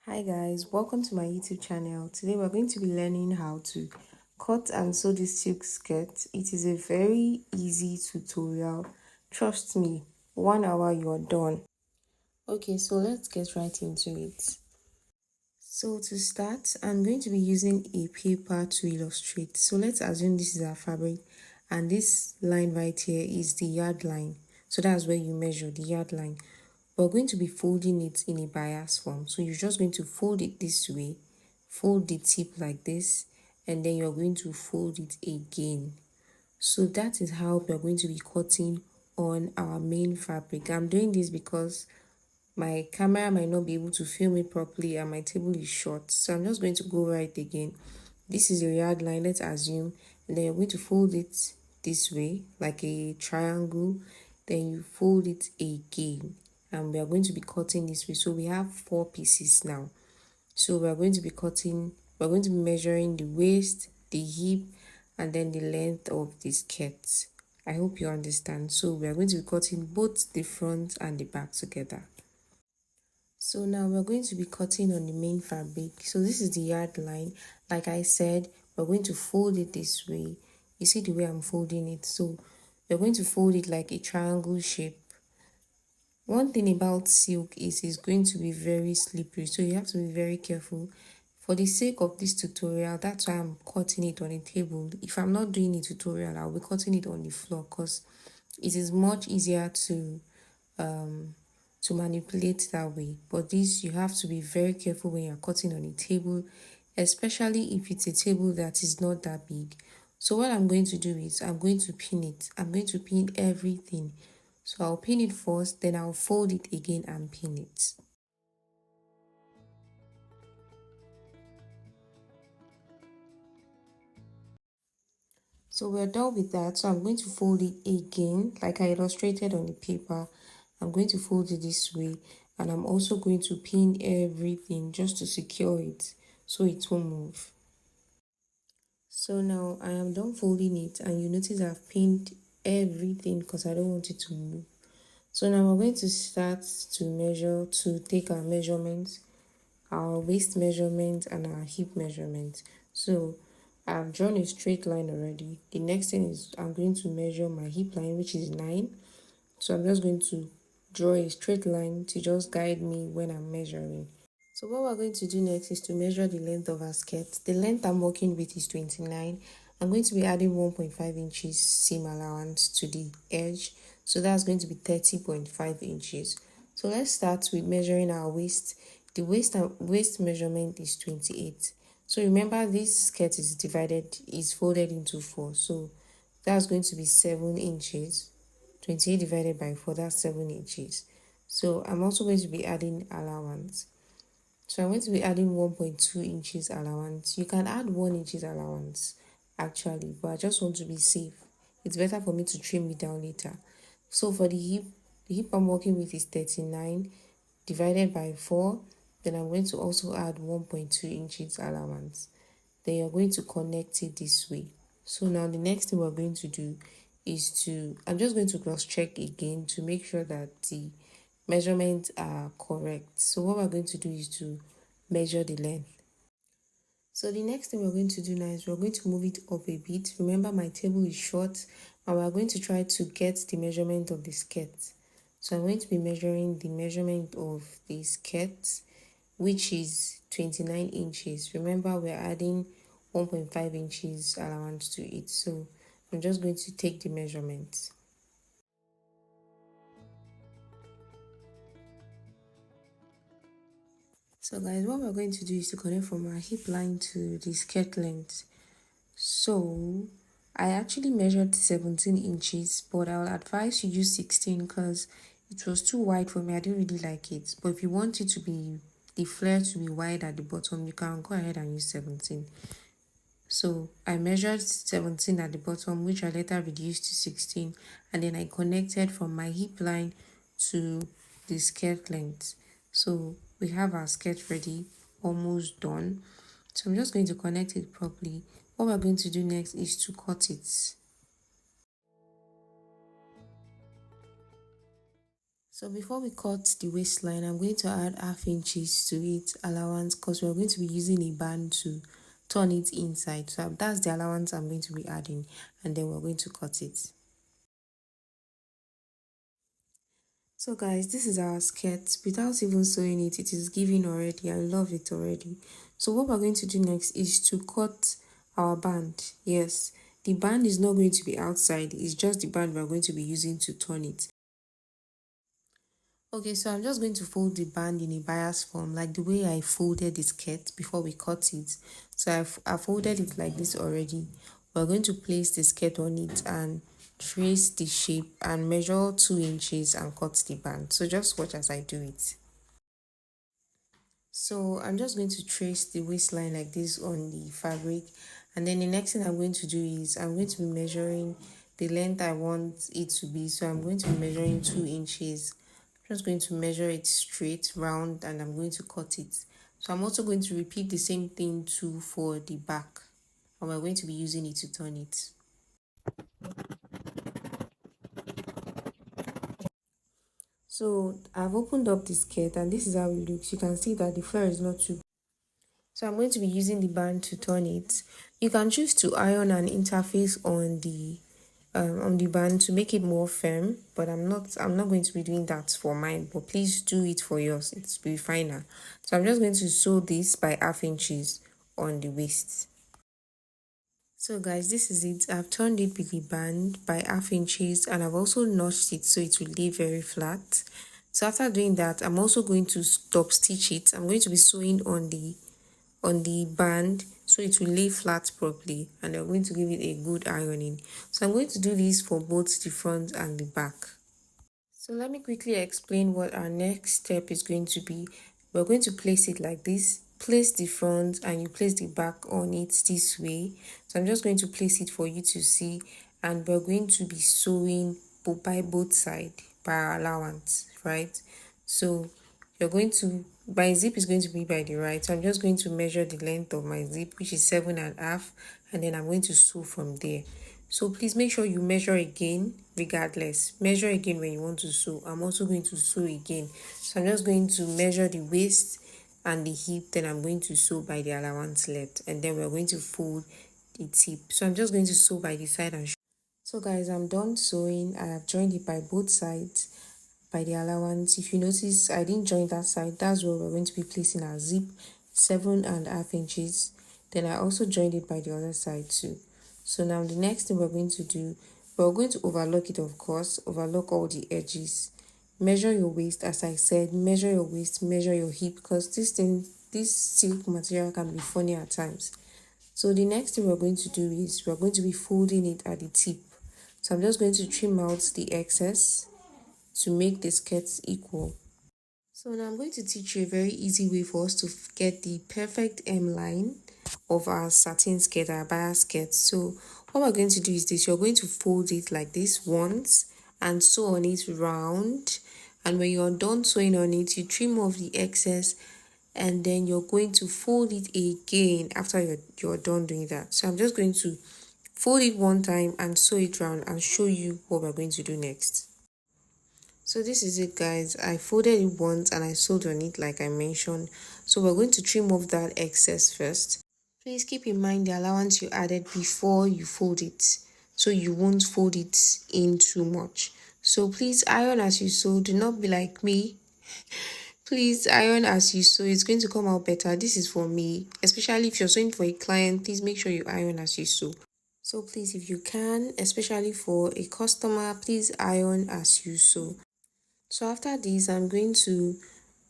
Hi guys, welcome to my YouTube channel. Today we're going to be learning how to cut and sew this silk skirt. It is a very easy tutorial. Trust me, 1 hour you're done. Okay, so let's get right into it. So to start, I'm going to be using a paper to illustrate. So let's assume this is our fabric and this line right here is the yard line. So that's where you measure the yard line. We're going to be folding it in a bias form. So you're just going to fold it this way, fold the tip like this, and then you're going to fold it again. So that is how we're going to be cutting on our main fabric. I'm doing this because my camera might not be able to film it properly and my table is short. So I'm just going to go right again. This is your yard line, let's assume, and then you're going to fold it this way like a triangle. Then you fold it again, and we are going to be cutting this way. So we have 4 pieces now. So we're going to be measuring the waist, the hip, and then the length of the skirt. I hope you understand. So we are going to be cutting both the front and the back together. So now we're going to be cutting on the main fabric. So this is the yard line. Like I said, we're going to fold it this way. You see the way I'm folding it. So we're going to fold it like a triangle shape. One thing about silk is it's going to be very slippery, so you have to be very careful. For the sake of this tutorial, that's why I'm cutting it on a table. If I'm not doing a tutorial, I'll be cutting it on the floor because it is much easier to manipulate that way. But this, you have to be very careful when you're cutting on a table, especially if it's a table that is not that big. So what I'm going to do is I'm going to pin it. I'm going to pin everything. So I'll pin it first, then I'll fold it again and pin it. So we're done with that. So I'm going to fold it again, like I illustrated on the paper. I'm going to fold it this way, and I'm also going to pin everything just to secure it so it won't move. So now I am done folding it, and you notice I've pinned everything because I don't want it to move. So now we're going to start to take our measurements, our waist measurement and our hip measurement. So I've drawn a straight line already. The next thing is I'm going to measure my hip line, which is 9. So I'm just going to draw a straight line to just guide me when I'm measuring. So what we're going to do next is to measure the length of our skirt. The length I'm working with is 29. I'm going to be adding 1.5 inches seam allowance to the edge. So that's going to be 30.5 inches. So let's start with measuring our waist. The waist measurement is 28. So remember, this skirt is folded into 4. So that's going to be 7 inches. 28 divided by 4, that's 7 inches. So I'm also going to be adding allowance. So I'm going to be adding 1.2 inches allowance. You can add 1 inches allowance actually, but I just want to be safe. It's better for me to trim it down later. So for the hip I'm working with is 39 divided by 4. Then I'm going to also add 1.2 inches allowance. Then you're going to connect it this way. So now the next thing we're going to do is I'm just going to cross check again to make sure that the measurements are correct. So what we're going to do is to measure the length. So the next thing we're going to do now is we're going to move it up a bit. Remember, my table is short and we're going to try to get the measurement of the skirt. So I'm going to be measuring the measurement of the skirt, which is 29 inches. Remember, we're adding 1.5 inches allowance to it. So I'm just going to take the measurements. So guys, what we're going to do is to connect from our hip line to the skirt length. So I actually measured 17 inches, but I'll advise you use 16 because it was too wide for me. I didn't really like it. But if you want it to be, the flare to be wide at the bottom, you can go ahead and use 17. So I measured 17 at the bottom, which I later reduced to 16, and then I connected from my hip line to the skirt length. So we have our skirt ready, almost done. So I'm just going to connect it properly. What we're going to do next is to cut it. So before we cut the waistline, I'm going to add half inches to it allowance because we're going to be using a band to turn it inside. So that's the allowance I'm going to be adding, and then we're going to cut it. So guys, this is our skirt. Without even sewing it, it is giving already. I love it already. So what we're going to do next is to cut our band. Yes, the band is not going to be outside. It's just the band we're going to be using to turn it. Okay, so I'm just going to fold the band in a bias form, like the way I folded the skirt before we cut it. So I folded it like this already. We're going to place the skirt on it and trace the shape and measure 2 inches and cut the band. So just watch as I do it. So I'm just going to trace the waistline like this on the fabric, and then the next thing I'm going to do is I'm going to be measuring the length I want it to be. So I'm going to be measuring 2 inches. I'm just going to measure it straight round and I'm going to cut it. So I'm also going to repeat the same thing too for the back, and we're going to be using it to turn it. So I've opened up the skirt and this is how it looks. You can see that the flare is not too. So I'm going to be using the band to turn it. You can choose to iron an interface on the band to make it more firm, but I'm not going to be doing that for mine, but please do it for yours. It's be finer. So I'm just going to sew this by half inches on the waist. So guys, this is it. I've turned it with the band by half inches and I've also notched it so it will lay very flat. So after doing that, I'm also going to stop stitch it. I'm going to be sewing on the band so it will lay flat properly, and I'm going to give it a good ironing. So I'm going to do this for both the front and the back. So let me quickly explain what our next step is going to be. We're going to place it like this. Place the front and you place the back on it this way. So I'm just going to place it for you to see, and we're going to be sewing by both sides by our allowance, right? So you're going to, my zip is going to be by the right, so I'm just going to measure the length of my zip, which is 7.5, and then I'm going to sew from there. So please make sure you measure again regardless. Measure again when you want to sew. I'm also going to sew again. So I'm just going to measure the waist and the hip, then I'm going to sew by the allowance left, and then we're going to fold the tip. So I'm just going to sew by the side and so guys, I'm done sewing. I have joined it by both sides by the allowance. If you notice, I didn't join that side. That's where we're going to be placing our zip, 7.5 inches. Then I also joined it by the other side too. So now the next thing we're going to do, we're going to overlock it, of course, overlock all the edges. Measure your waist, as I said, measure your waist, measure your hip, because this silk material can be funny at times. So the next thing we're going to do is we're going to be folding it at the tip. So I'm just going to trim out the excess to make the skirts equal. So now I'm going to teach you a very easy way for us to get the perfect M line of our satin skirt, our bias skirt. So what we're going to do is this. You're going to fold it like this once and sew on it round. And when you're done sewing on it, you trim off the excess and then you're going to fold it again after you're done doing that. So I'm just going to fold it one time and sew it round and show you what we're going to do next. So this is it guys. I folded it once and I sewed on it like I mentioned. So we're going to trim off that excess first. Please keep in mind the allowance you added before you fold it, so you won't fold it in too much. So please iron as you sew. Do not be like me. Please iron as you sew. It's going to come out better. This is for me, especially if you're sewing for a client. Please make sure you iron as you sew. So please, if you can, especially for a customer, please iron as you sew. So after this, I'm going to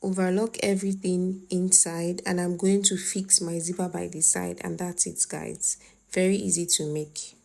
overlock everything inside and I'm going to fix my zipper by the side, and that's it guys. Very easy to make.